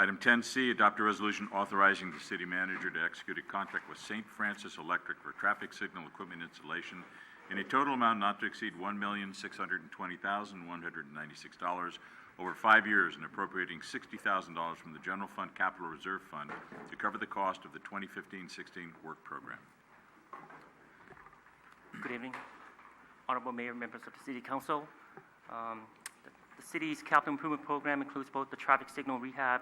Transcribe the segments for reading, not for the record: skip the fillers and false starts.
Item 10C, adopt a resolution authorizing the city manager to execute a contract with St. Francis Electric for traffic signal equipment installation in a total amount not to exceed $1,620,196 over 5 years and appropriating $60,000 from the General Fund Capital Reserve Fund to cover the cost of the 2015-16 work program. Good evening, Honorable Mayor, members of the City Council. The city's capital improvement program includes both the traffic signal rehab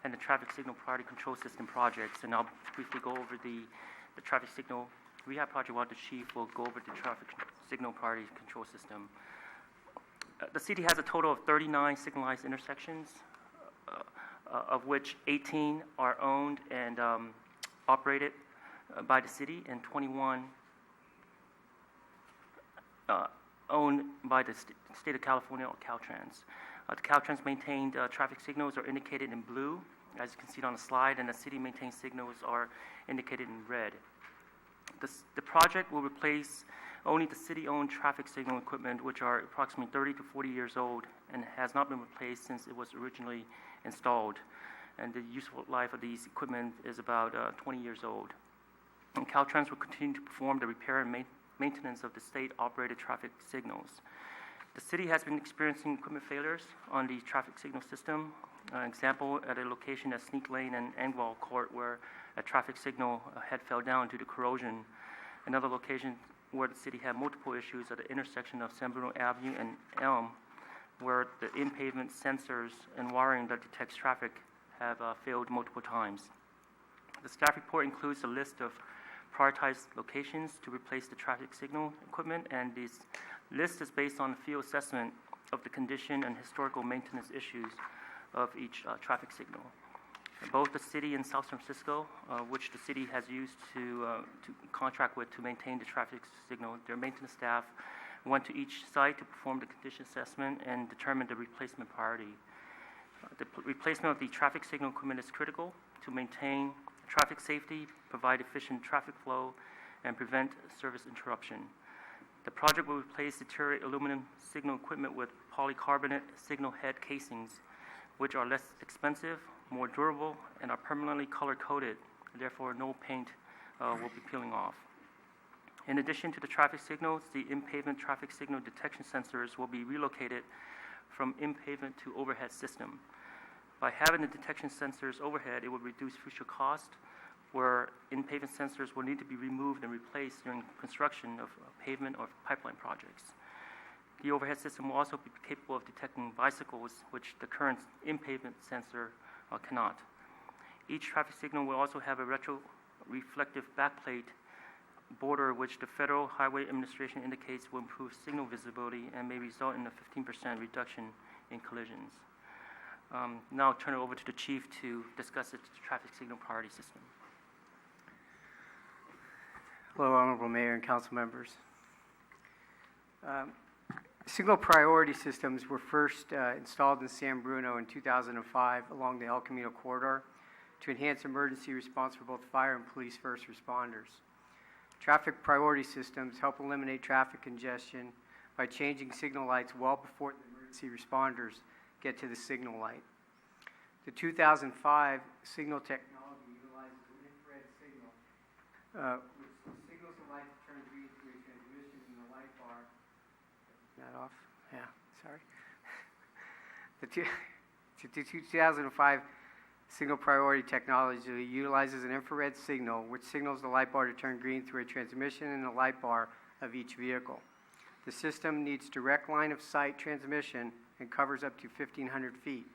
and the traffic signal priority control system projects. And I'll briefly go over the traffic signal rehab project while the chief will go over the traffic signal priority control system. The city has a total of 39 signalized intersections, of which 18 are owned and operated by the city, and 21 owned by the state of California or Caltrans. The Caltrans maintained traffic signals are indicated in blue, as you can see on the slide, and the city maintained signals are indicated in red. The project will replace only the city-owned traffic signal equipment, which are approximately 30 to 40 years old and has not been replaced since it was originally installed. And the useful life of these equipment is about 20 years old. And Caltrans will continue to perform the repair and maintenance of the state-operated traffic signals. The city has been experiencing equipment failures on the traffic signal system. An example at a location at Sneak Lane and Engwall Court where a traffic signal head fell down due to corrosion. Another location where the city had multiple issues at the intersection of San Bruno Avenue and Elm, where the in-pavement sensors and wiring that detects traffic have failed multiple times. The staff report includes a list of prioritized locations to replace the traffic signal equipment, and this list is based on a field assessment of the condition and historical maintenance issues of each traffic signal. Both the city and South San Francisco, which the city has used to contract with to maintain the traffic signal, their maintenance staff went to each site to perform the condition assessment and determine the replacement priority. The replacement of the traffic signal equipment is critical to maintain traffic safety, provide efficient traffic flow, and prevent service interruption. The project will replace deteriorated aluminum signal equipment with polycarbonate signal head casings, which are less expensive, more durable, and are permanently color-coded. Therefore, no paint will be peeling off. In addition to the traffic signals, the in-pavement traffic signal detection sensors will be relocated from in-pavement to overhead system. By having the detection sensors overhead, it will reduce future cost, where in-pavement sensors will need to be removed and replaced during construction of pavement or pipeline projects. The overhead system will also be capable of detecting bicycles, which the current in-pavement sensor cannot. Each traffic signal will also have a retro-reflective backplate border, which the Federal Highway Administration indicates will improve signal visibility and may result in a 15% reduction in collisions. Now I'll turn it over to the Chief to discuss the traffic signal priority system. Hello, Honorable Mayor and Council members. Signal priority systems were first installed in San Bruno in 2005 along the El Camino corridor to enhance emergency response for both fire and police first responders. Traffic priority systems help eliminate traffic congestion by changing signal lights well before the emergency responders get to the signal light. The 2005 signal technology utilizes an infrared signal, which signals the light to turn green through a transmission in the light bar. That off? Yeah, sorry. The 2005 signal priority technology utilizes an infrared signal which signals the light bar to turn green through a transmission in the light bar of each vehicle. The system needs direct line of sight transmission and covers up to 1,500 feet.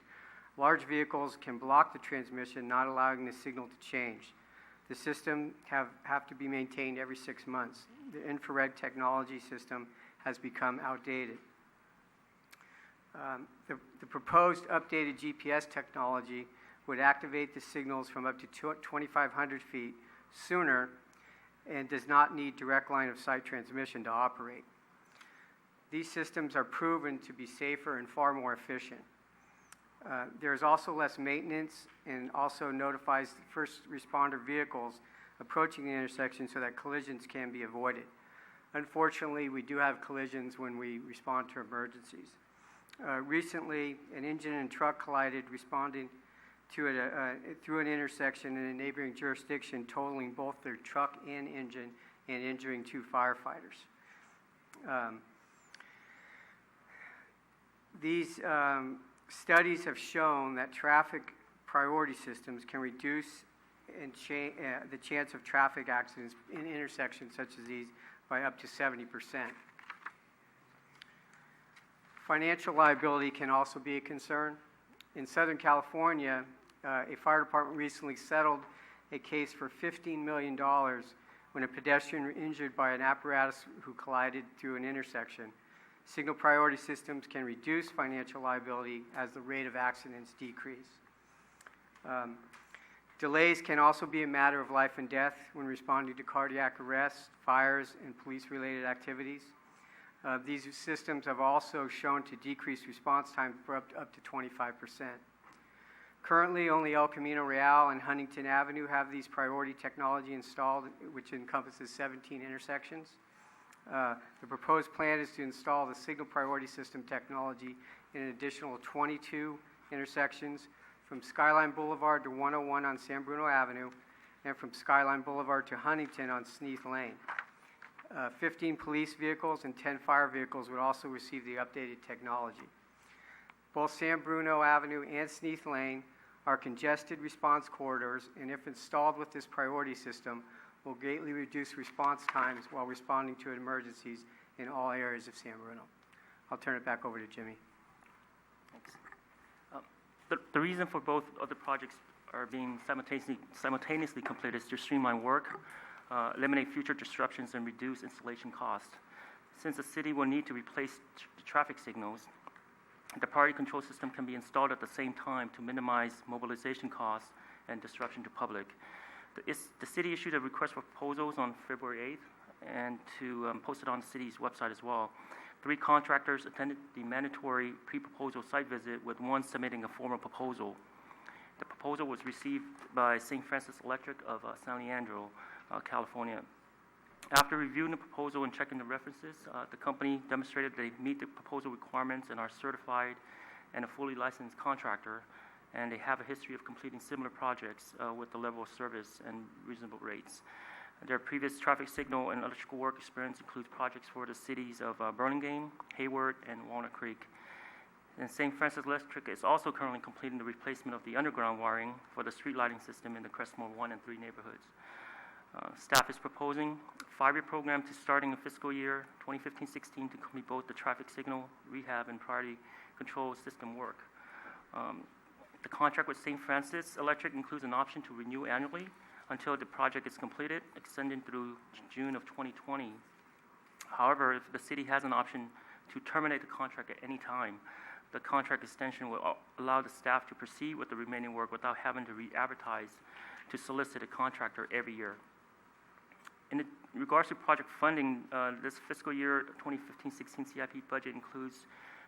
Large vehicles can block the transmission, not allowing the signal to change. The system have to be maintained every 6 months. The infrared technology system has become outdated. The proposed updated GPS technology would activate the signals from up to 2,500 feet sooner and does not need direct line of sight transmission to operate. These systems are proven to be safer and far more efficient. There is also less maintenance and also notifies the first responder vehicles approaching the intersection so that collisions can be avoided. Unfortunately, we do have collisions when we respond to emergencies. Recently, an engine and truck collided responding through an intersection in a neighboring jurisdiction, totaling both their truck and engine and injuring 2 firefighters. These studies have shown that traffic priority systems can reduce the chance of traffic accidents in intersections such as these by up to 70%. Financial liability can also be a concern. In Southern California, a fire department recently settled a case for $15 million when a pedestrian was injured by an apparatus who collided through an intersection. Signal priority systems can reduce financial liability as the rate of accidents decrease. Delays can also be a matter of life and death when responding to cardiac arrests, fires, and police-related activities. These systems have also shown to decrease response time for up to 25%. Currently, only El Camino Real and Huntington Avenue have these priority technology installed, which encompasses 17 intersections. The proposed plan is to install the signal priority system technology in an additional 22 intersections from Skyline Boulevard to 101 on San Bruno Avenue and from Skyline Boulevard to Huntington on Sneath Lane. 15 police vehicles and 10 fire vehicles would also receive the updated technology. Both San Bruno Avenue and Sneath Lane are congested response corridors, and if installed with this priority system, will greatly reduce response times while responding to emergencies in all areas of San Bruno. I'll turn it back over to Jimmy. Thanks. The reason for both of the projects are being simultaneously completed is to streamline work, eliminate future disruptions, and reduce installation costs. Since the city will need to replace the traffic signals, the priority control system can be installed at the same time to minimize mobilization costs and disruption to public. The city issued a request for proposals on February 8th and to post it on the city's website as well. 3 contractors attended the mandatory pre-proposal site visit, with 1 submitting a formal proposal. The proposal was received by St. Francis Electric of San Leandro, California. After reviewing the proposal and checking the references, the company demonstrated they meet the proposal requirements and are certified and a fully licensed contractor, and they have a history of completing similar projects with the level of service and reasonable rates. Their previous traffic signal and electrical work experience includes projects for the cities of Burlingame, Hayward, and Walnut Creek. And St. Francis Electric is also currently completing the replacement of the underground wiring for the street lighting system in the Crestmore 1 and 3 neighborhoods. Staff is proposing a 5-year program to starting in fiscal year 2015-16 to complete both the traffic signal, rehab, and priority control system work. The contract with St. Francis Electric includes an option to renew annually until the project is completed, extending through June of 2020. However, if the city has an option to terminate the contract at any time, the contract extension will allow the staff to proceed with the remaining work without having to re-advertise to solicit a contractor every year. In regards to project funding, this fiscal year 2015-16 CIP budget includes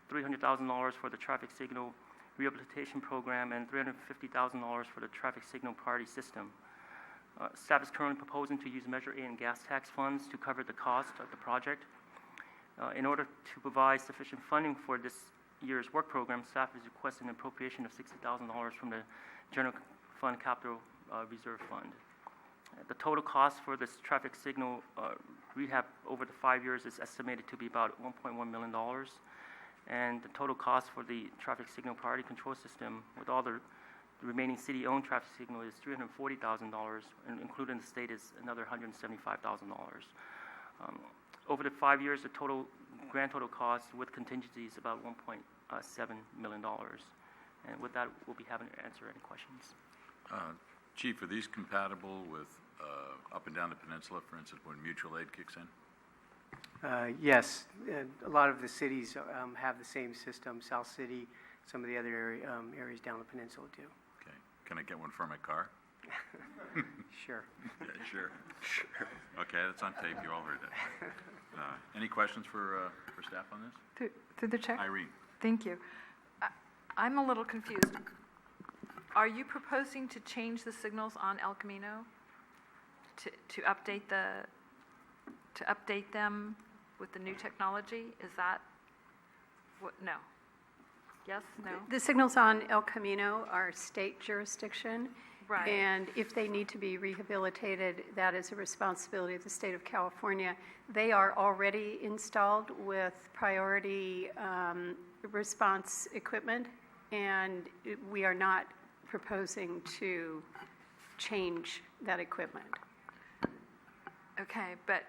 $300,000 for the traffic signal rehabilitation program and $350,000 for the traffic signal priority system. Staff is currently proposing to use Measure A and gas tax funds to cover the cost of the project. In order to provide sufficient funding for this year's work program, staff is requesting an appropriation of $60,000 from the General Fund Capital Reserve Fund. The total cost for this traffic signal rehab over the 5 years is estimated to be about $1.1 million. And the total cost for the traffic signal priority control system with all the remaining city-owned traffic signal is $340,000, and including the state is another $175,000. Over the 5 years, the grand total cost with contingency is about $1.7 million. And with that, we'll be happy to answer any questions. Chief, are these compatible with up and down the peninsula, for instance, when mutual aid kicks in? Yes, a lot of the cities have the same system. South City, some of the other areas down the peninsula do. Okay. Can I get one for my car? Sure. Yeah, sure. Sure. Okay, that's on tape. You all heard that. Any questions for staff on this? Through the chair? Irene. Thank you. I'm a little confused. Are you proposing to change the signals on El Camino to update them with the new technology? Is that what? No. Yes, no? The signals on El Camino are state jurisdiction. Right. And if they need to be rehabilitated, that is a responsibility of the state of California. They are already installed with priority response equipment, and we are not proposing to change that equipment. Okay, but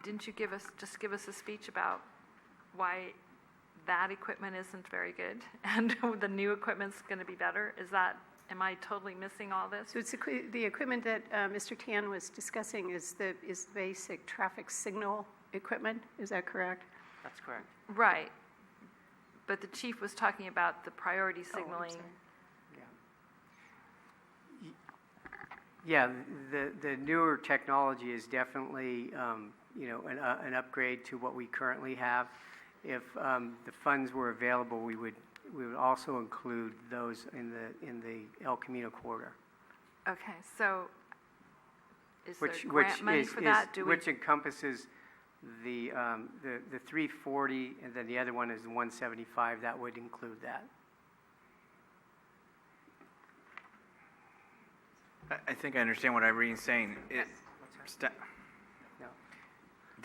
didn't you just give us a speech about why that equipment isn't very good and the new equipment's going to be better? Am I totally missing all this? So it's the equipment that Mr. Tan was discussing is the basic traffic signal equipment. Is that correct? That's correct. Right. But the chief was talking about the priority Oh, I'm signaling. sorry. Yeah, the newer technology is definitely, an upgrade to what we currently have. If the funds were available, we would also include those in the El Camino corridor. Okay, so is there Which grant money is, for that? which encompasses the 340, and then the other one is the 175, that would include that. I think I understand what Irene's saying.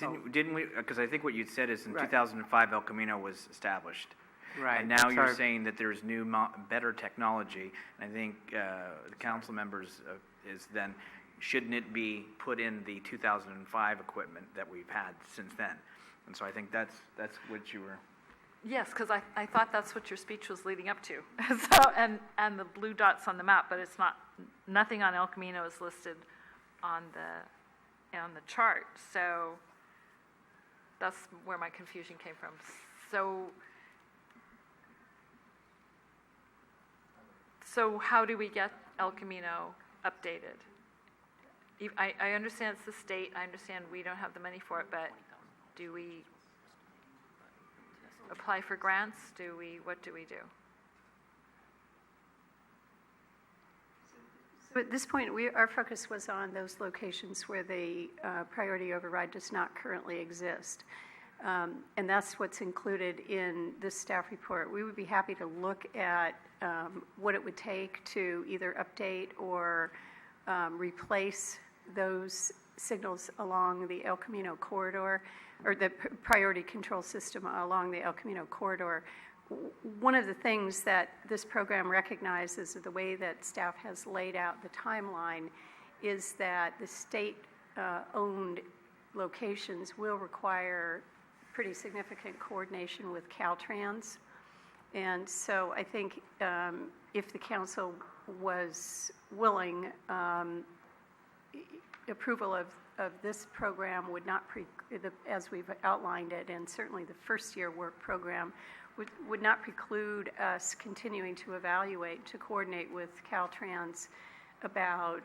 No. Didn't we, because I think what you said is in Right. 2005, El Camino was established. Right. And now you're Sorry. saying that there's new, better technology. And I think the council members is then, shouldn't it be put in the 2005 equipment that we've had since then? And so I think that's what you were. Yes, because I thought that's what your speech was leading up to. So, and the blue dots on the map, but it's not, nothing on El Camino is listed on the chart. So that's where my confusion came from. So how do we get El Camino updated? I understand it's the state, I understand we don't have the money for it, but do we apply for grants? What do we do? So at this point, our focus was on those locations where the priority override does not currently exist. And that's what's included in this staff report. We would be happy to look at what it would take to either update or replace those signals along the El Camino corridor, or the priority control system along the El Camino corridor. One of the things that this program recognizes, the way that staff has laid out the timeline, is that the state-owned locations will require pretty significant coordination with Caltrans. And so I think if the council was willing, approval of this program would not, as we've outlined it, and certainly the first-year work program, would not preclude us continuing to evaluate, to coordinate with Caltrans about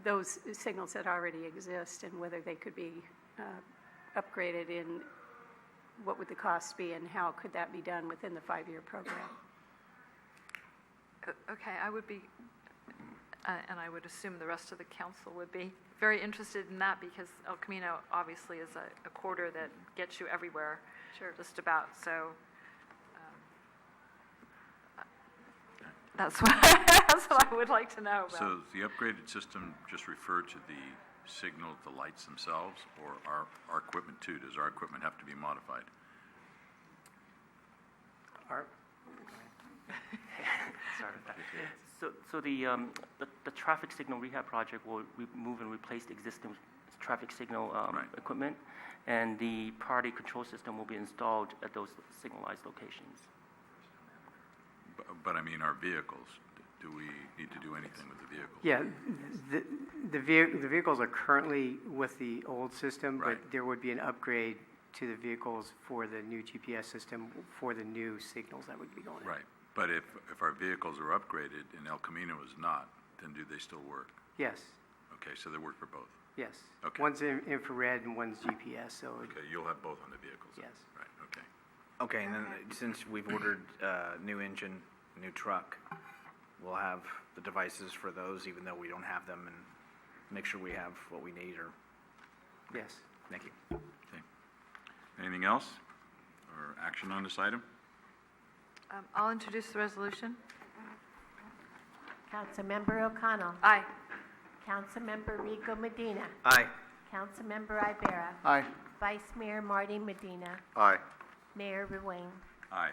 those signals that already exist and whether they could be upgraded, in what would the cost be and how could that be done within the 5-year program. Okay, I would be, and I would assume the rest of the council would be very interested in that, because El Camino obviously is a corridor that gets you everywhere, just about. So that's what I would like to know about. So the upgraded system just refer to the signal, the lights themselves, or our equipment too? Does our equipment have to be modified? Sorry about that. So the traffic signal rehab project will remove and replace the existing traffic signal Right. equipment, and the priority control system will be installed at those signalized locations. But I mean, our vehicles, do we need to do anything with the vehicles? Yeah, the vehicles are currently with the old system, but Right. there would be an upgrade to the vehicles for the new GPS system for the new signals that would be going in. Right, but if our vehicles are upgraded and El Camino is not, then do they still work? Yes, Okay, so they work for both? yes. Okay. One's infrared and one's GPS, so, Okay, you'll have both on the vehicles? then? Yes. Right, okay. Okay, and then since we've ordered new engine, new truck, we'll have the devices for those, even though we don't have them, and make sure we have what we need, or, yes. thank you. Okay. Anything else, or action on this item? I'll introduce the resolution. Councilmember O'Connell. Aye. Councilmember Rico Medina. Aye. Councilmember Ibera. Aye. Vice Mayor Marty Medina. Aye. Mayor Ruane. Aye.